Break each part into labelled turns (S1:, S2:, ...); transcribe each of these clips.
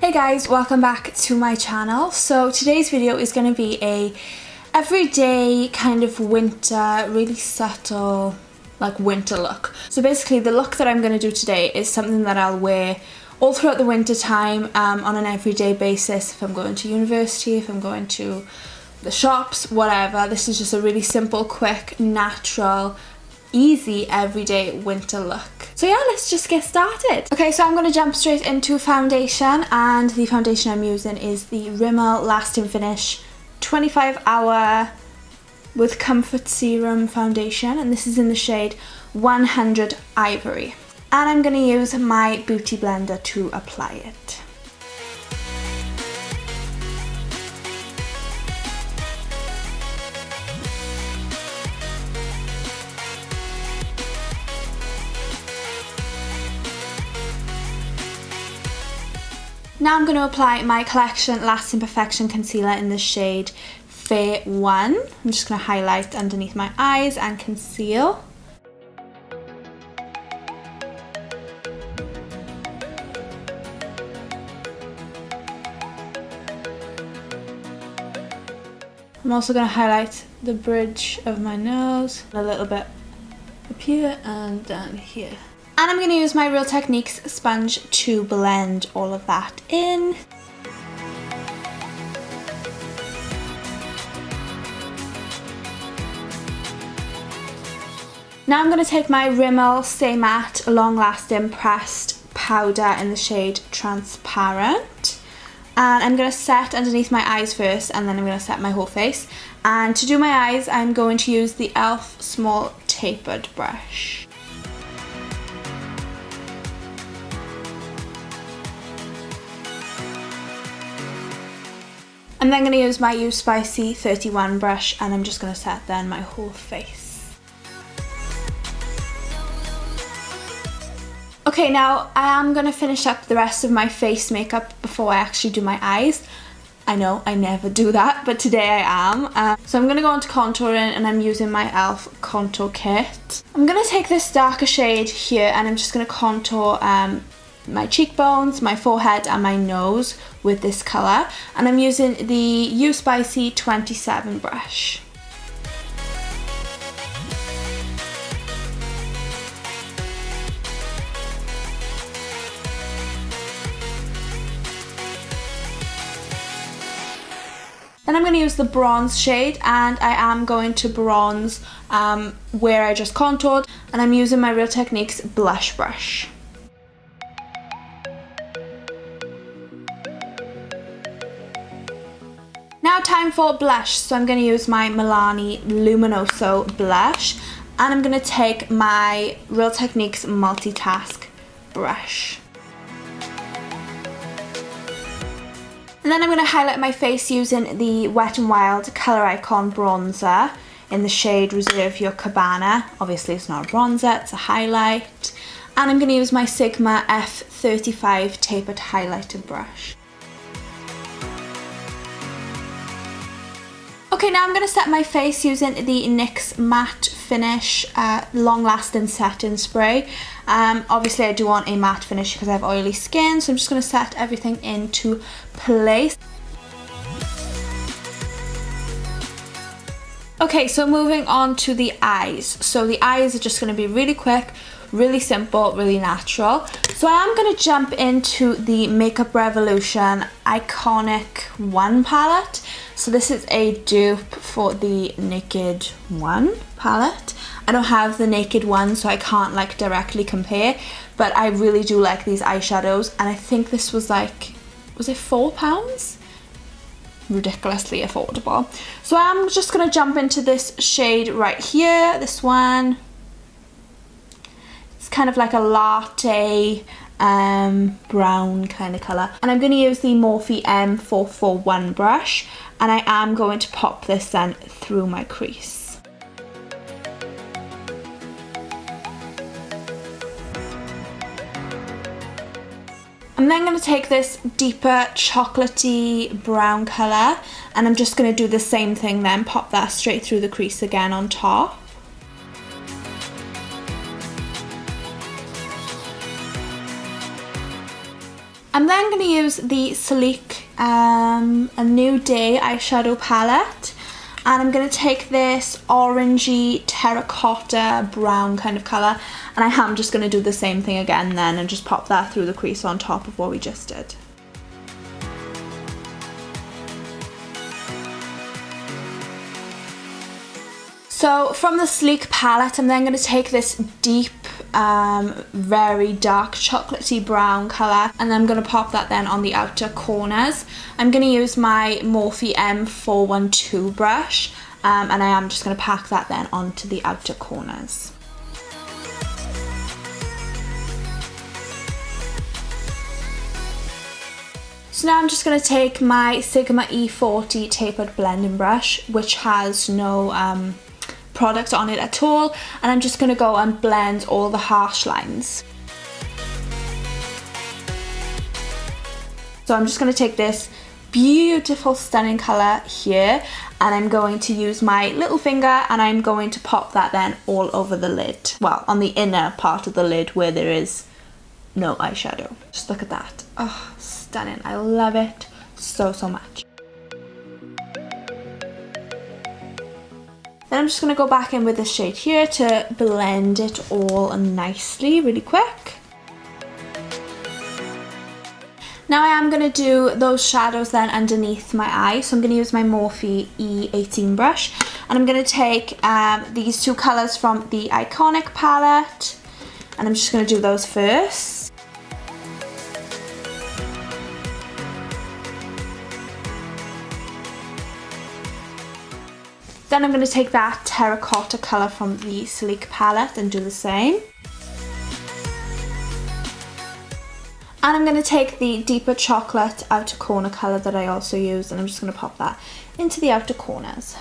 S1: Hey guys, welcome back to my channel. So today's video is going to be a everyday kind of winter, really subtle like winter look. So basically the look that I'm going to do today is something that I'll wear all throughout the winter time on an everyday basis. If I'm going to university, if I'm going to the shops, whatever. This is just a really simple, quick, natural, easy everyday winter look. So yeah, let's just get started. Okay, so I'm going to jump straight into foundation, and the foundation I'm using is the Rimmel Lasting Finish 25 Hour with Comfort Serum foundation, and this is in the shade 100 Ivory. And I'm going to use my beauty blender to apply it. Now I'm going to apply my Collection Lasting Perfection Concealer in the shade Fair 1. I'm just going to highlight underneath my eyes and conceal. I'm also going to highlight the bridge of my nose, a little bit up here and down here. And I'm going to use my Real Techniques sponge to blend all of that in. Now I'm going to take my Rimmel Stay Matte Long Lasting Pressed Powder in the shade Transparent. And I'm going to set underneath my eyes first, and then I'm going to set my whole face. And to do my eyes, I'm going to use the e.l.f. Small Tapered brush. I'm then going to use my Spicy 31 brush, and I'm just going to set then my whole face. Okay, now I am going to finish up the rest of my face makeup before I actually do my eyes. I know I never do that, but today I am. So I'm going to go on to contouring, and I'm using my e.l.f. contour kit. I'm going to take this darker shade here, and I'm just going to contour my cheekbones, my forehead and my nose with this colour, and I'm using the Spicy 27 brush. Then I'm going to use the bronze shade, and I am going to bronze where I just contoured, and I'm using my Real Techniques blush brush. Now time for blush, so I'm going to use my Milani Luminoso blush, and I'm going to take my Real Techniques Multitask brush. And then I'm going to highlight my face using the Wet n Wild Colour Icon bronzer in the shade Reserve Your Cabana. Obviously it's not a bronzer, it's a highlight. And I'm going to use my Sigma F35 Tapered Highlighter brush. Okay, now I'm going to set my face using the NYX Matte Finish Long Lasting Setting Spray. Obviously I do want a matte finish because I have oily skin, so I'm just going to set everything into place. Okay, so moving on to the eyes. So the eyes are just going to be really quick, really simple, really natural. So I am going to jump into the Makeup Revolution Iconic 1 palette. So this is a dupe for the Naked 1 palette. I don't have the Naked 1, so I can't like directly compare, but I really do like these eyeshadows, and I think this was like, was it £4? Ridiculously affordable. So I'm just going to jump into this shade right here, this one. It's kind of like a latte brown kind of colour, and I'm going to use the Morphe M441 brush, and I am going to pop this then through my crease. I'm then going to take this deeper chocolatey brown colour, and I'm just going to do the same thing then, pop that straight through the crease again on top. I'm then going to use the Sleek A New Day eyeshadow palette, and I'm going to take this orangey terracotta brown kind of colour, and I am just going to do the same thing again then and just pop that through the crease on top of what we just did. So from the Sleek palette, I'm then going to take this deep, very dark chocolatey brown colour, and I'm going to pop that then on the outer corners. I'm going to use my Morphe M412 brush, and I am just going to pack that then onto the outer corners. So now I'm just going to take my Sigma E40 tapered blending brush, which has no product on it at all, and I'm just going to go and blend all the harsh lines. So I'm just going to take this beautiful stunning colour here, and I'm going to use my little finger and I'm going to pop that then all over the lid. Well, on the inner part of the lid where there is no eyeshadow. Just look at that. Oh, stunning. I love it so much. Then I'm just going to go back in with this shade here to blend it all nicely, really quick. Now I am going to do those shadows then underneath my eye. So I'm going to use my Morphe E18 brush, and I'm going to take these two colours from the Iconic palette, and I'm just going to do those first. Then I'm going to take that terracotta colour from the Sleek palette and do the same. And I'm going to take the deeper chocolate outer corner colour that I also used, and I'm just going to pop that into the outer corners.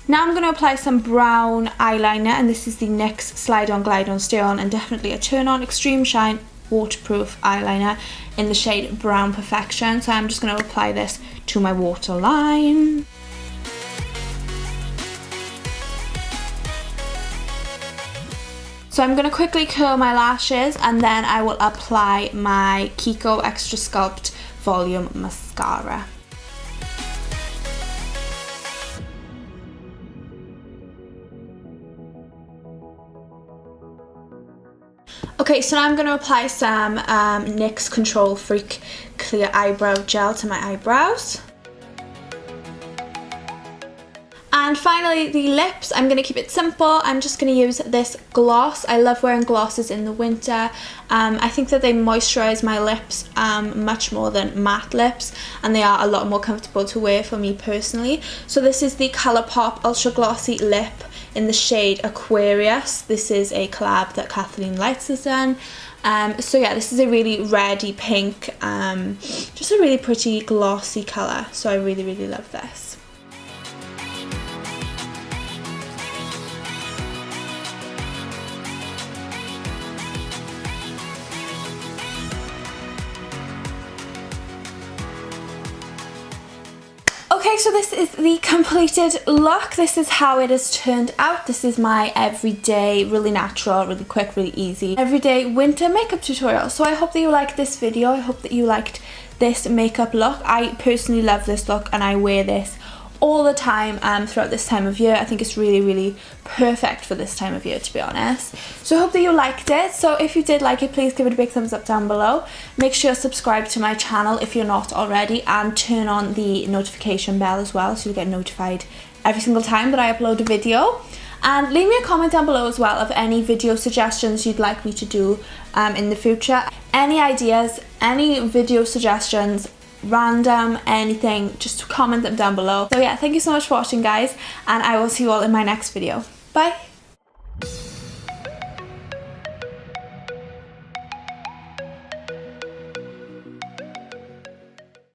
S1: Now I'm going to apply some brown eyeliner, and this is the NYX Slide On Glide On Stay On, and definitely a Turn On Extreme Shine waterproof eyeliner in the shade Brown Perfection. So I'm just going to apply this to my waterline. So I'm going to quickly curl my lashes, and then I will apply my KIKO Extra Sculpt Volume Mascara. Okay, so now I'm going to apply some NYX Control Freak Clear Eyebrow Gel to my eyebrows. And finally, the lips, I'm going to keep it simple. I'm just going to use this gloss. I love wearing glosses in the winter. I think that they moisturise my lips much more than matte lips, and they are a lot more comfortable to wear for me personally. So this is the Colourpop Ultra Glossy Lip in the shade Aquarius. This is a collab that Kathleen Lights has done. So yeah, this is a really reddy pink, just a really pretty glossy colour. So I really love this. Okay, so this is the completed look. This is how it has turned out. This is my everyday, really natural, really quick, really easy, everyday winter makeup tutorial. So I hope that you liked this video. I hope that you liked this makeup look. I personally love this look, and I wear this all the time throughout this time of year. I think it's really perfect for this time of year, to be honest. So I hope that you liked it. So if you did like it, please give it a big thumbs up down below. Make sure to subscribe to my channel if you're not already, and turn on the notification bell as well, so you'll get notified every single time that I upload a video. And leave me a comment down below as well of any video suggestions you'd like me to do in the future. Any ideas, any video suggestions, random, anything, just comment them down below. So yeah, thank you so much for watching, guys, and I will see you all in my next video. Bye.